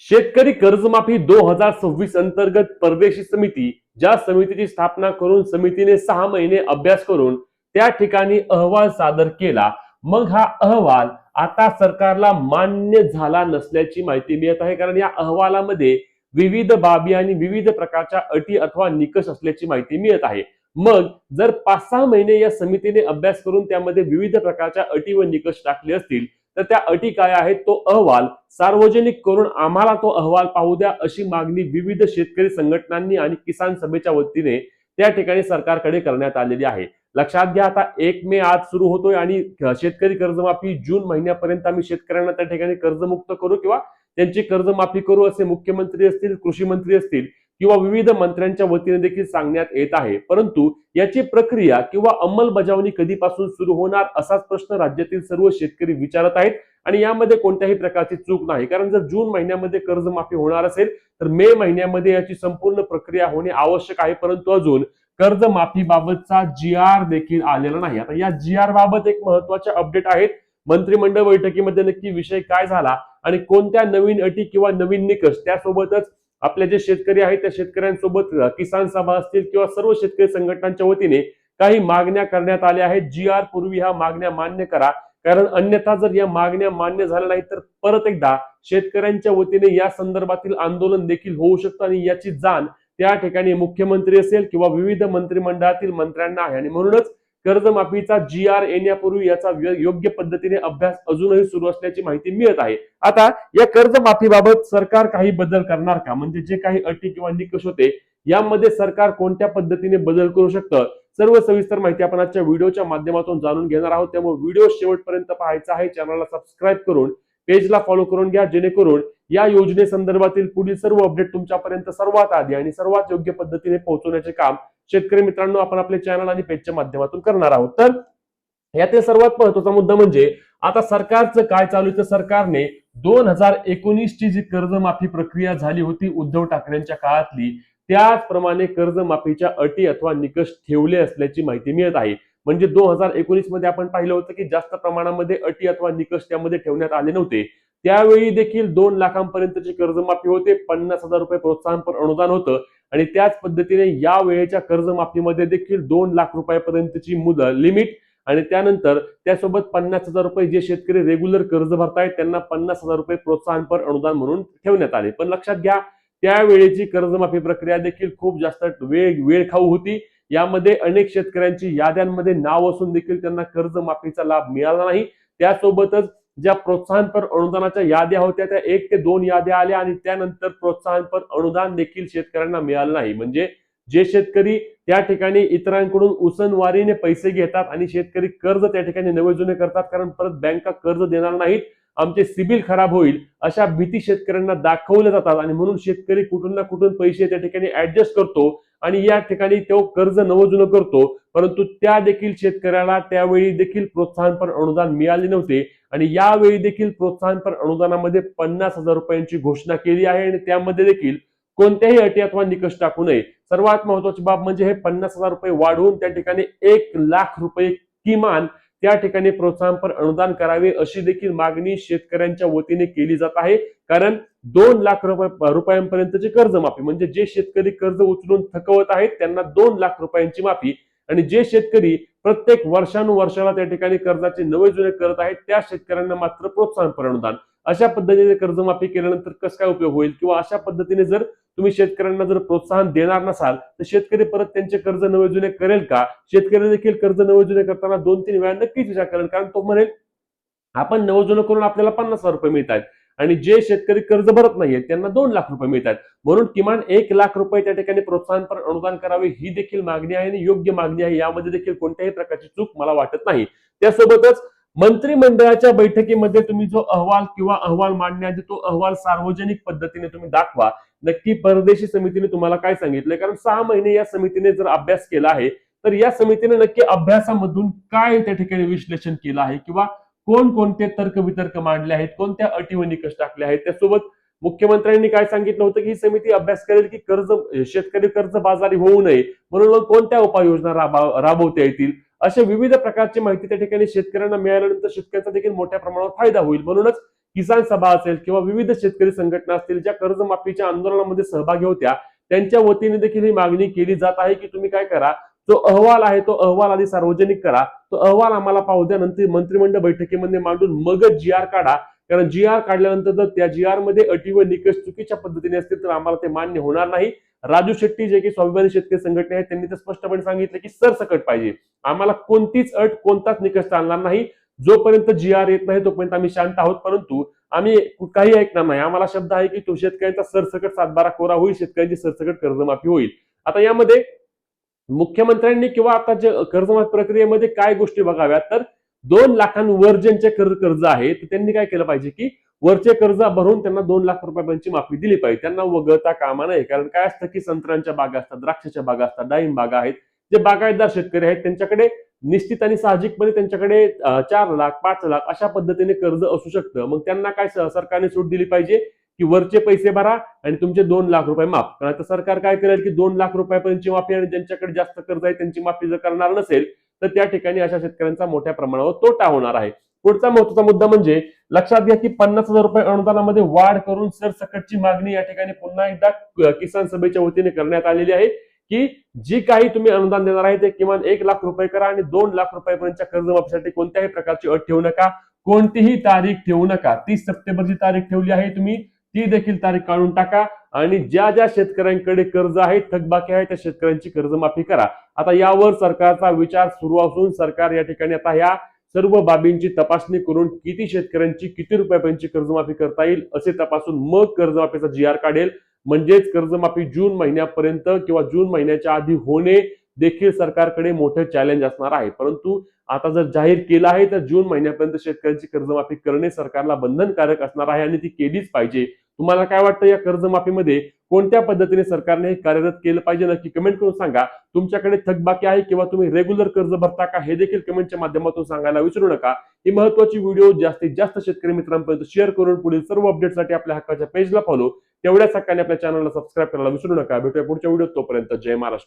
शेतकरी कर्जमाफी 2026 अंतर्गत परदेशी समिती, ज्या समितीची स्थापना करून समितीने 6 महिने अभ्यास करून त्या ठिकाणी अहवाल सादर केला. मग हा अहवाल आता सरकारला मान्य झाला नसल्याची माहिती मिळत आहे, कारण या अहवालामध्ये विविध बाबी आणि विविध प्रकारच्या अटी अथवा निकष असल्याची माहिती मिळत आहे. मग जर 5-6 महिने या समितीने अभ्यास करून त्यामध्ये विविध प्रकारच्या अटी व निकष टाकले असतील, तर त्या अटी काय आहेत तो अहवाल सार्वजनिक करून आम्हाला तो अहवाल पाहू द्या, अशी मागणी विविध शेतकरी संघटनांनी आणि किसान सभेच्या वतीने त्या ठिकाणी सरकारकडे करण्यात आलेली आहे. लक्षात घ्या, आता 1 मे आज सुरू होतोय आणि शेतकरी कर्जमाफी जून महिन्यापर्यंत आम्ही शेतकऱ्यांना त्या ठिकाणी कर्जमुक्त करू किंवा त्यांची कर्जमाफी करू असे मुख्यमंत्री असतील, कृषी मंत्री असतील किंवा विविध मंत्र्यांच्या वतीने देखील सांगण्यात येत आहे. परंतु याची प्रक्रिया किंवा अंमलबजावणी कधीपासून सुरू होणार असाच प्रश्न राज्यातील सर्व शेतकरी विचारत आहेत. आणि यामध्ये कोणत्याही प्रकारची चूक नाही, कारण जर जून महिन्यामध्ये कर्जमाफी होणार असेल तर मे महिन्यामध्ये याची संपूर्ण प्रक्रिया होणे आवश्यक आहे. परंतु अजून कर्जमाफीबाबतचा GR देखील आलेला नाही. आता या GR बाबत एक महत्वाचे अपडेट आहेत. मंत्रिमंडळ बैठकीमध्ये नक्की विषय काय झाला आणि कोणत्या नवीन अटी किंवा नवीन निकष, त्यासोबतच आपले जे शेतकरी आहेत त्या शेतकऱ्यांसोबत किसान सभा असतील किंवा सर्व शेतकरी संघटनांच्या वतीने काही मागण्या करण्यात आल्या आहेत. GR पूर्वी ह्या मागण्या मान्य करा, कारण अन्यथा जर या मागण्या मान्य झाल्या नाही तर परत एकदा शेतकऱ्यांच्या वतीने या संदर्भातील आंदोलन देखील होऊ शकतं आणि याची जाण त्या ठिकाणी मुख्यमंत्री असेल किंवा विविध मंत्रिमंडळातील मंत्र्यांना आहे. आणि म्हणूनच कर्जमाफीचा GR येण्यापूर्वी याचा योग्य पद्धतीने अभ्यास अजूनही सुरू असल्याची माहिती मिळत आहे. आता या कर्जमाफीबाबत सरकार काही बदल करणार का, म्हणजे जे काही अटी किंवा निकष होते यामध्ये सरकार कोणत्या पद्धतीने बदल करू शकतं, सर्व सविस्तर माहिती आपण आजच्या व्हिडिओच्या माध्यमातून जाणून घेणार आहोत. त्यामुळे व्हिडिओ शेवटपर्यंत पाहायचा आहे. चॅनलला सबस्क्राईब करून पेजला फॉलो करून घ्या, जेणेकरून या योजनेसंदर्भातील पुढील सर्व अपडेट तुमच्यापर्यंत सर्वात आधी आणि सर्वात योग्य पद्धतीने पोहोचवण्याचे काम शेतकरी मित्रांनो आपण आपले चॅनल आणि पेजच्या माध्यमातून करणार आहोत. तर यातील सर्वात महत्त्वाचा मुद्दा म्हणजे आता सरकारचं काय चालू आहे, तर सरकारने 2019 ची जी कर्जमाफी प्रक्रिया झाली होती उद्धव ठाकरेंच्या काळातली, त्याचप्रमाणे कर्जमाफीच्या अटी अथवा निकष ठेवले असल्याची माहिती मिळत आहे. म्हणजे 2019 मध्ये आपण पाहिलं होतं की जास्त प्रमाणामध्ये अटी अथवा निकष त्यामध्ये ठेवण्यात आले नव्हते. त्यावेळी देखील 2 लाखांपर्यंतची कर्जमाफी होते, 50,000 रुपये प्रोत्साहनपर अनुदान होतं आणि त्याच पद्धतीने या वेळेच्या कर्जमाफीमध्ये देखील 2 लाख रुपयापर्यंतची मुदत लिमिट आणि त्यानंतर त्यासोबत 50,000 रुपये जे शेतकरी रेग्युलर कर्ज भरतायत त्यांना 50,000 रुपये प्रोत्साहनपर अनुदान म्हणून ठेवण्यात आले. पण लक्षात घ्या, त्यावेळेची कर्जमाफी प्रक्रिया देखील खूप जास्त वेळ खाऊ होती. यामध्ये अनेक शेतकऱ्यांची याद्यांमध्ये नाव असून देखील त्यांना कर्जमाफीचा लाभ मिळाला नाही. त्यासोबतच ज्या प्रोत्साहनपर अनुदानाच्या याद्या होत्या त्या 1 ते 2 याद्या आल्या आणि त्यानंतर प्रोत्साहनपर अनुदान देखील शेतकऱ्यांना मिळालं नाही. म्हणजे जे शेतकरी त्या ठिकाणी इतरांकडून उसनवारीने पैसे घेतात आणि शेतकरी कर्ज त्या ठिकाणी नवे जुने करतात, कारण परत बँका कर्ज देणार नाहीत, आमचे सिबिल खराब होईल, अशा भीती शेतकऱ्यांना दाखवल्या जातात आणि म्हणून शेतकरी कुठून ना कुठून पैसे त्या ठिकाणी ऍडजस्ट करतो आणि या ठिकाणी तो कर्ज नवजुनं करतो. परंतु त्या देखील शेतकऱ्याला त्यावेळी देखील प्रोत्साहनपर अनुदान मिळाले नव्हते आणि यावेळी देखील प्रोत्साहनपर अनुदानामध्ये 50,000 रुपयांची घोषणा केली आहे आणि त्यामध्ये देखील कोणत्याही अटी अथवा निकष टाकू नये. सर्वात महत्वाची बाब म्हणजे हे 50,000 रुपये वाढवून त्या ठिकाणी 1 लाख रुपये किमान त्या ठिकाणी प्रोत्साहनपर अनुदान करावे अशी देखील मागणी शेतकऱ्यांच्या वतीने केली जात आहे. कारण 2 लाख रुपयांपर्यंतची कर्जमाफी म्हणजे जे शेतकरी कर्ज उचलून थकवत आहेत त्यांना 2 लाख रुपयांची माफी आणि जे शेतकरी प्रत्येक वर्षानुवर्षाला त्या ठिकाणी कर्जाचे नवे जुने करत आहेत त्या शेतकऱ्यांना मात्र प्रोत्साहनपर अनुदान. अशा पद्धतीने कर्जमाफी केल्यानंतर कसं काय उपयोग होईल, किंवा अशा पद्धतीने जर तुम्ही शेतकऱ्यांना जर प्रोत्साहन देणार नसाल तर शेतकरी परत त्यांचे कर्ज नवे जुने करेल का? शेतकरी देखील कर्ज नवे जुने करताना 2-3 वेळा नक्कीच विचार करेल, कारण तो म्हणेल आपण नवजुनं करून आपल्याला 50,000 रुपये मिळतात आणि जे शेतकरी कर्ज भरत नाहीये त्यांना 2 लाख रुपये मिळतात. म्हणून किमान 1 लाख रुपये त्या ठिकाणी प्रोत्साहनपर अनुदान करावे ही देखील मागणी आहे आणि योग्य मागणी आहे. यामध्ये देखील कोणत्याही प्रकारची चूक मला वाटत नाही. त्यासोबतच मंत्रिमंडळाच्या बैठकीमध्ये तुम्ही जो अहवाल किंवा अहवाल मांडण्याआधी तो अहवाल सार्वजनिक पद्धतीने तुम्ही दाखवा. नक्की परदेशी समितीने तुम्हाला काय सांगितलंय, कारण 6 महिने या समितीने जर अभ्यास केला आहे तर या समितीने नक्की अभ्यासामधून काय त्या ठिकाणी विश्लेषण केलं आहे किंवा कोणकोणते तर्कवितर्क मांडले आहेत, कोणत्या अटी व निकष टाकले आहेत. त्यासोबत मुख्यमंत्र्यांनी काय सांगितलं होतं की ही समिती अभ्यास करेल की शेतकरी कर्जबाजारी होऊ नये म्हणून कोणत्या उपाययोजना राबवता येतील. अशा विविध प्रकारची माहिती त्या ठिकाणी शेतकऱ्यांना मिळाल्यानंतर शेतकऱ्यांचा देखील मोठ्या प्रमाणावर फायदा होईल. म्हणूनच किसान सभा असेल किंवा विविध शेतकरी संघटना असतील ज्या कर्जमाफीच्या आंदोलनामध्ये सहभागी होत्या, त्यांच्या वतीने देखील ही मागणी केली जात आहे की तुम्ही काय करा, जो अहवाल आहे तो अहवाल आधी सार्वजनिक करा, तो अहवाल आम्हाला पाहू द्या, नंतर मंत्रिमंडळ बैठकीमध्ये मांडून मगच जी आर काढा. कारण जी आर काढल्यानंतर जर त्या जी आर मध्ये अटी व निकष चुकीच्या पद्धतीने असतील तर आम्हाला ते मान्य होणार नाही. राजू शेट्टी जे की स्वाभिमानी शेतकरी संघटना आहेत त्यांनी तर स्पष्टपणे सांगितलं की सरसकट पाहिजे, आम्हाला कोणतीच अट कोणताच निकष चालणार नाही. जोपर्यंत जी आर येत नाही तोपर्यंत आम्ही शांत आहोत, परंतु आम्ही काही ऐकणार नाही. आम्हाला शब्द आहे की तो शेतकऱ्यांचा सरसकट सातबारा कोरा होईल, शेतकऱ्यांची सरसकट कर्जमाफी होईल. आता यामध्ये मुख्यमंत्र्यांनी किंवा आता जे कर्जमाफी प्रक्रियेमध्ये काय गोष्टी बघाव्यात, तर 2 लाखांवर ज्यांचे कर्ज आहे तर त्यांनी काय केलं पाहिजे की वरचे कर्ज भरून त्यांना 2 लाख रुपयांची माफी दिली पाहिजे. त्यांना वगळता कामा नये. कारण काय असतं की संत्र्यांच्या बागा असतात, द्राक्षाच्या बागा असतात, डाळिंब बागा आहेत, जे बागायतदार शेतकरी आहेत त्यांच्याकडे निश्चित आणि साहजिकपणे त्यांच्याकडे 4 लाख 5 लाख अशा पद्धतीने कर्ज असू शकतं. मग त्यांना काय सरकारने सूट दिली पाहिजे की वरचे पैसे भरा आणि तुमचे 2 लाख रुपये माफ. कारण आता सरकार काय करेल की 2 लाख रुपयापर्यंतची माफी आणि ज्यांच्याकडे जास्त कर्ज आहे त्यांची माफी जर करणार नसेल तर त्या ठिकाणी अशा शेतकऱ्यांचा मोठ्या प्रमाणावर तोटा होणार आहे. पुढचा महत्वाचा मुद्दा म्हणजे लक्षात घ्या की 50,000 रुपये अनुदानामध्ये वाढ करून सरसकटची मागणी या ठिकाणी पुन्हा एकदा किसान सभेच्या वतीने करण्यात आलेली आहे की जी काही तुम्ही अनुदान देणार आहे ते किमान 1 लाख रुपये करा आणि 2 लाख रुपयापर्यंतच्या कर्जमाफीसाठी कोणत्याही प्रकारची अट ठेवू नका, कोणतीही तारीख ठेवू नका. 30 सप्टेंबरची तारीख ठेवली आहे तुम्ही, ती देखील तारीख काढून टाका आणि ज्या ज्या शेतकऱ्यांकडे कर्ज आहे, थकबाकी आहे, त्या शेतकऱ्यांची कर्जमाफी करा. आता यावर सरकारचा विचार सुरू असून सरकार या ठिकाणी आता या सर्व बाबींची तपासणी करून किती शेतकऱ्यांची किती रुपयापर्यंतची कर्जमाफी करता येईल असे तपासून मग कर्जमाफीचा जी आर काढेल. म्हणजेच कर्जमाफी जून महिन्यापर्यंत किंवा जून महिन्याच्या आधी होणे देखील सरकारकडे मोठे चॅलेंज असणार आहे. परंतु आता जर जाहीर केलं आहे तर जून महिन्यापर्यंत शेतकऱ्यांची कर्जमाफी करणे सरकारला बंधनकारक असणार आहे आणि ती केलीच पाहिजे. तुम्हाला काय वाटतं या कर्जमाफीमध्ये कोणत्या पद्धतीने सरकारने कार्यरत केलं पाहिजे नक्की कमेंट करून सांगा. तुमच्याकडे थकबाकी आहे किंवा तुम्ही रेग्युलर कर्ज भरता का हे देखील कमेंटच्या माध्यमातून सांगायला विसरू नका. ही महत्वाची व्हिडिओ जास्तीत जास्त शेतकरी मित्रांपर्यंत शेअर करून पुढील सर्व अपडेटसाठी आपल्या हक्काच्या पेजला फॉलो, तेवढ्याच हक्काने आपल्या चॅनलला सबस्क्राईब करायला विसरू नका. भेटूया पुढच्या व्हिडिओत, तोपर्यंत जय महाराष्ट्र.